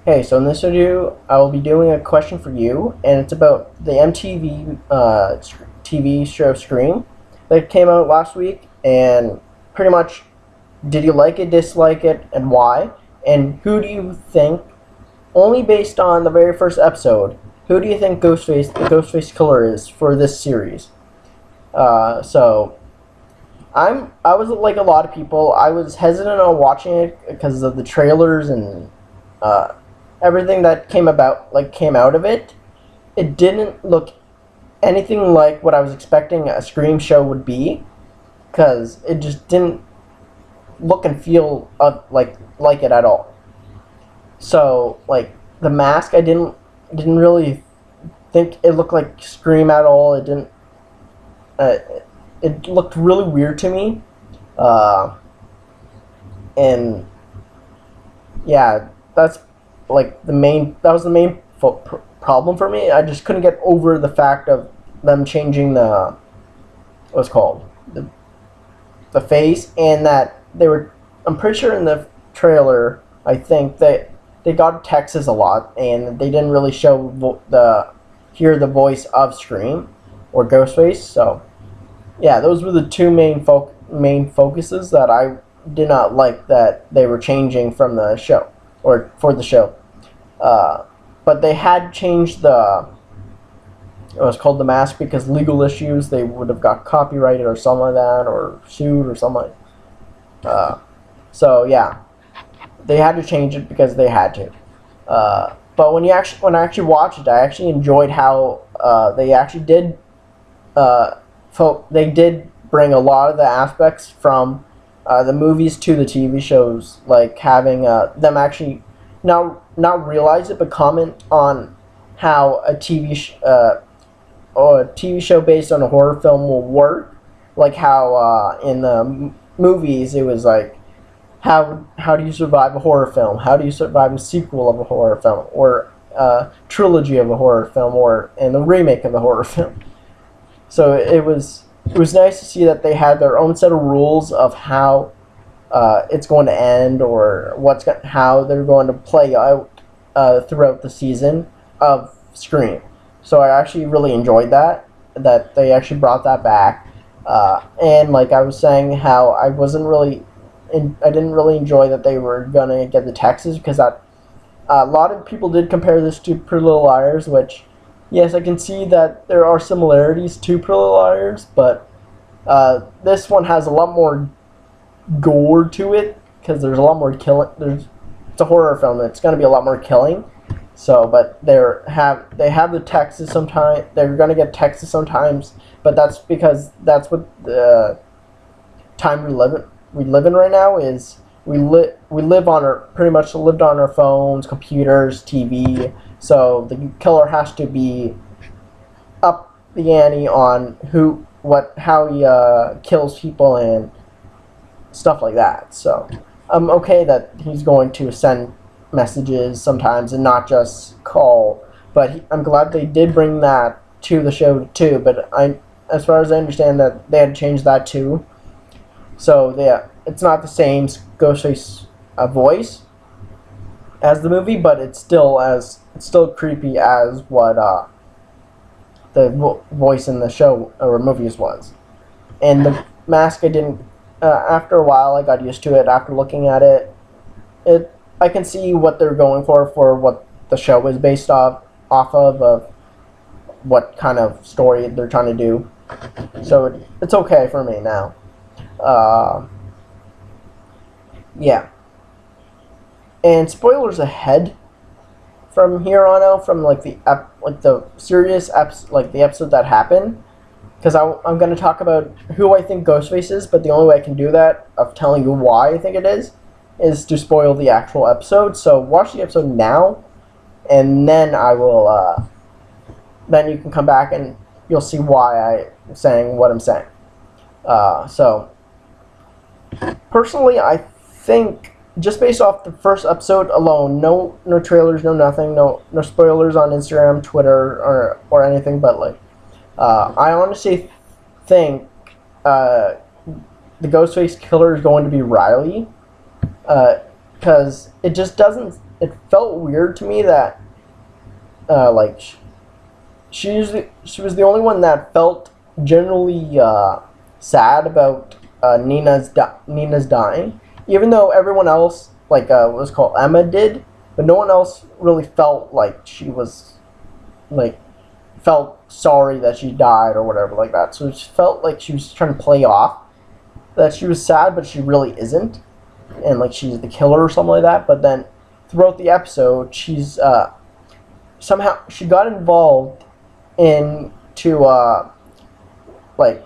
Hey, so in this video, I will be doing a question for you, and it's about the MTV TV show Scream that came out last week, and pretty much, did you like it, dislike it, and why? And who do you think, only based on the very first episode, who do you think the Ghostface killer is for this series? So I was like a lot of people. I was hesitant on watching it because of the trailers and uh, everything that came out of it. It didn't look anything like what I was expecting a Scream show would be, because it just didn't look and feel like it at all. So like the mask, I didn't really think it looked like Scream at all. It didn't. Uh, it looked really weird to me, uh, and yeah, that's that was the main problem for me. I just couldn't get over the fact of them changing the what's called the face, and that they were. I'm pretty sure in the trailer, I think they got Texas a lot, and they didn't really show hear the voice of Scream or Ghostface. So yeah, those were the two main focuses that I did not like that they were changing from the show or for the show. Uh, but they had changed it was called the mask because legal issues. They would have got copyrighted or something like that, or sued or something. So yeah, they had to change it because they had to. But when I actually watched it, I actually enjoyed how they actually did. They did bring a lot of the aspects from the movies to the TV shows, like having them actually not realize it, but comment on how or a TV show based on a horror film will work. Like how in the movies it was like how do you survive a horror film? How do you survive a sequel of a horror film, or a trilogy of a horror film, or in the remake of the horror film? So it was nice to see that they had their own set of rules of how it's going to end, or how they're going to play out throughout the season of Scream. So I actually really enjoyed that they actually brought that back. And like I was saying, how I didn't really enjoy that they were gonna get the Texas, because a lot of people did compare this to Pretty Little Liars, which, yes, I can see that there are similarities to Pretty Little Liars, but this one has a lot more gore to it because there's a lot more killing. It's a horror film. It's going to be a lot more killing. So, but they have the Texas sometimes. They're going to get Texas sometimes, but that's because that's what the time we live in right now is. We live on our pretty much lived on our phones, computers, TV. So the killer has to be up the ante on how he kills people and stuff like that. So I'm okay that he's going to send messages sometimes and not just call. But I'm glad they did bring that to the show too. But as far as I understand, that they had to change that too. So it's not the same Ghostface voice as the movie, but it's still creepy as what the voice in the show or movies was. And the mask, I didn't. After a while, I got used to it. After looking at it, I can see what they're going for what the show is based off of what kind of story they're trying to do. So it's okay for me now. Yeah. And spoilers ahead from here on out, from like the serious like the episode that happened, because I'm going to talk about who I think Ghostface is, but the only way I can do that, of telling you why I think it is to spoil the actual episode. So watch the episode now, and then I will then you can come back and you'll see why I'm saying what I'm saying. So personally, I think, just based off the first episode alone, no trailers, no nothing, no spoilers on Instagram, Twitter, or anything, but like I honestly think the Ghostface killer is going to be Riley, because it just doesn't. It felt weird to me that like she was the only one that felt generally sad about Nina's dying, even though everyone else like what was called Emma did, but no one else really felt like she was like felt sorry that she died or whatever like that. So it felt like she was trying to play off that she was sad, but she really isn't, and like she's the killer or something like that. But then throughout the episode, she's somehow she got involved into like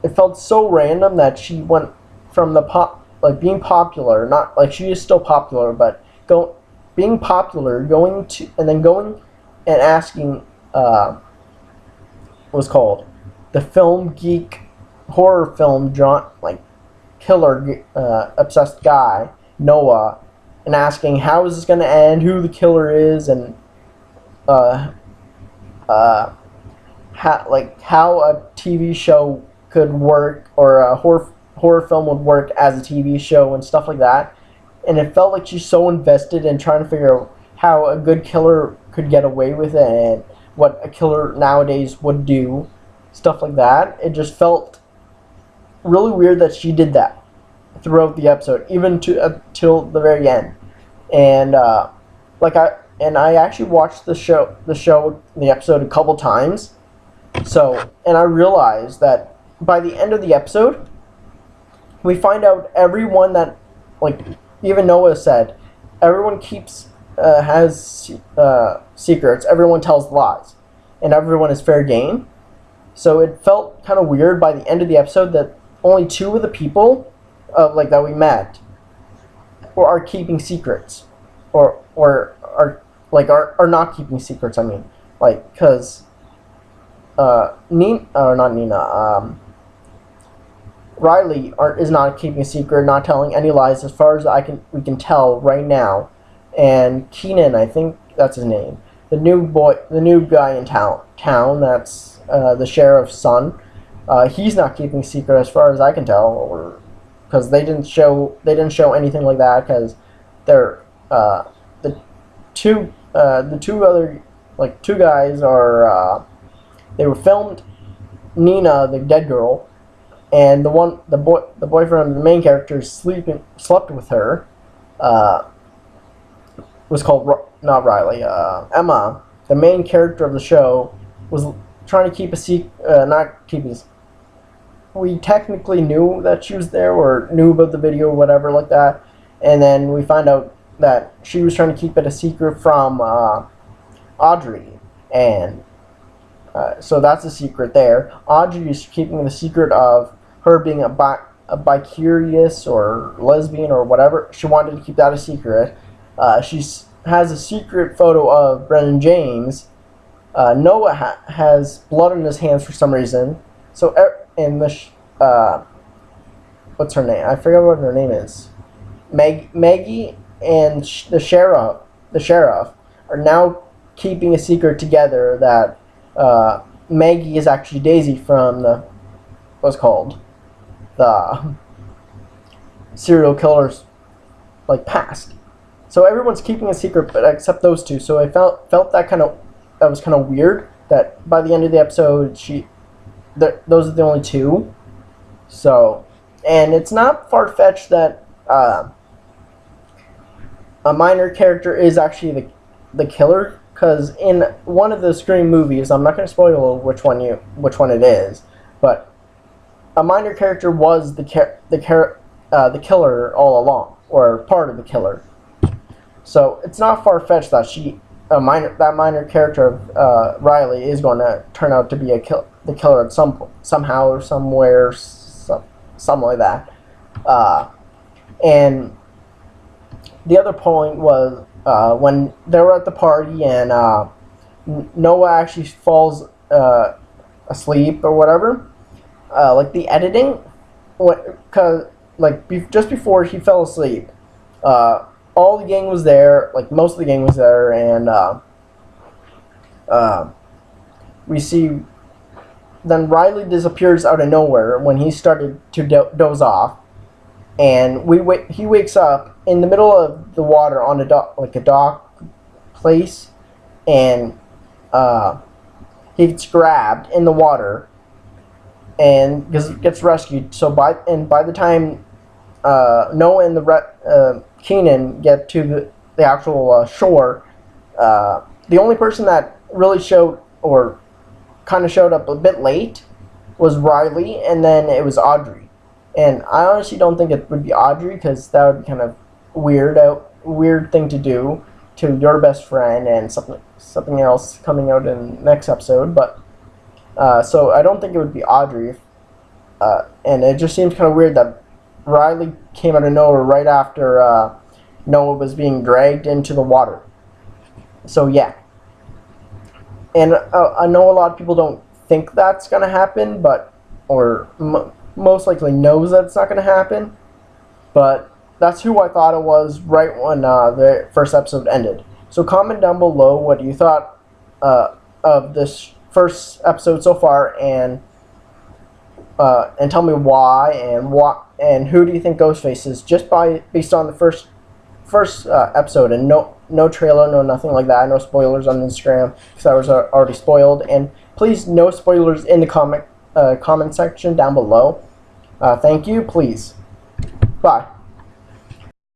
it felt so random that she went from being popular, not like she is still popular, but being popular, going and asking what was called the film geek horror film John like killer obsessed guy Noah, and asking how is this going to end, who the killer is, and how a TV show could work, or a horror film would work as a TV show and stuff like that. And it felt like she's so invested in trying to figure out how a good killer could get away with it and what a killer nowadays would do, stuff like that. It just felt really weird that she did that throughout the episode, even till the very end. And I actually watched the episode a couple times. So, and I realized that by the end of the episode, we find out everyone that, like, even Noah said, everyone has secrets, everyone tells lies, and everyone is fair game. So it felt kind of weird by the end of the episode that only two of the people, that we met, are keeping secrets, or are not keeping secrets. I mean, like, because Riley is not keeping a secret, not telling any lies, as far as we can tell right now. And Keenan, I think that's his name, the new guy in town, that's the sheriff's son. He's not keeping a secret, as far as I can tell, because they didn't show anything like that. Because they're the two other two guys are they were filmed Nina, the dead girl, and the boyfriend of the main character slept with her. Was called not Riley. Emma, the main character of the show, was trying to keep a secret. Not keep his. We technically knew that she was there, or knew about the video, or whatever like that, and then we find out that she was trying to keep it a secret from Audrey, and so that's a secret there. Audrey is keeping the secret of her being a bi-curious or lesbian or whatever. She wanted to keep that a secret. She has a secret photo of Brennan James. Noah has blood on his hands for some reason. So in the what's her name? I forget what her name is. Maggie and the sheriff are now keeping a secret together that Maggie is actually Daisy from the serial killer's past. So everyone's keeping a secret, but except those two. So I felt that was kind of weird. That by the end of the episode, those are the only two. So, and it's not far-fetched that a minor character is actually the killer. Because in one of the Scream movies, I'm not going to spoil which one it is, but a minor character was the killer all along, or part of the killer. So it's not far-fetched that that minor character of Riley is going to turn out to be the killer somehow or somewhere, something like that. And the other point was when they were at the party and Noah actually falls asleep or whatever. The editing, just before he fell asleep, all the gang was there, most of the gang was there, and we see then Riley disappears out of nowhere when he started to doze off, and he wakes up in the middle of the water on a dock, like a dock place, and he gets grabbed in the water and gets rescued. So by the time Noah and Keenan get to the actual shore, the only person that really showed or kind of showed up a bit late was Riley, and then it was Audrey. And I honestly don't think it would be Audrey, because that would be kind of weird thing to do to your best friend, and something else coming out in the next episode. But so I don't think it would be Audrey, and it just seems kind of weird that Riley came out of nowhere right after Noah was being dragged into the water. So yeah, and I know a lot of people don't think that's gonna happen, but most likely knows that it's not gonna happen. But that's who I thought it was right when the first episode ended. So comment down below what you thought of this first episode so far, and tell me why, and who do you think Ghostface is, just based on the first episode, and no trailer, no nothing like that, no spoilers on Instagram, because I was already spoiled. And please, no spoilers in the comment section down below. Thank you, please. Bye.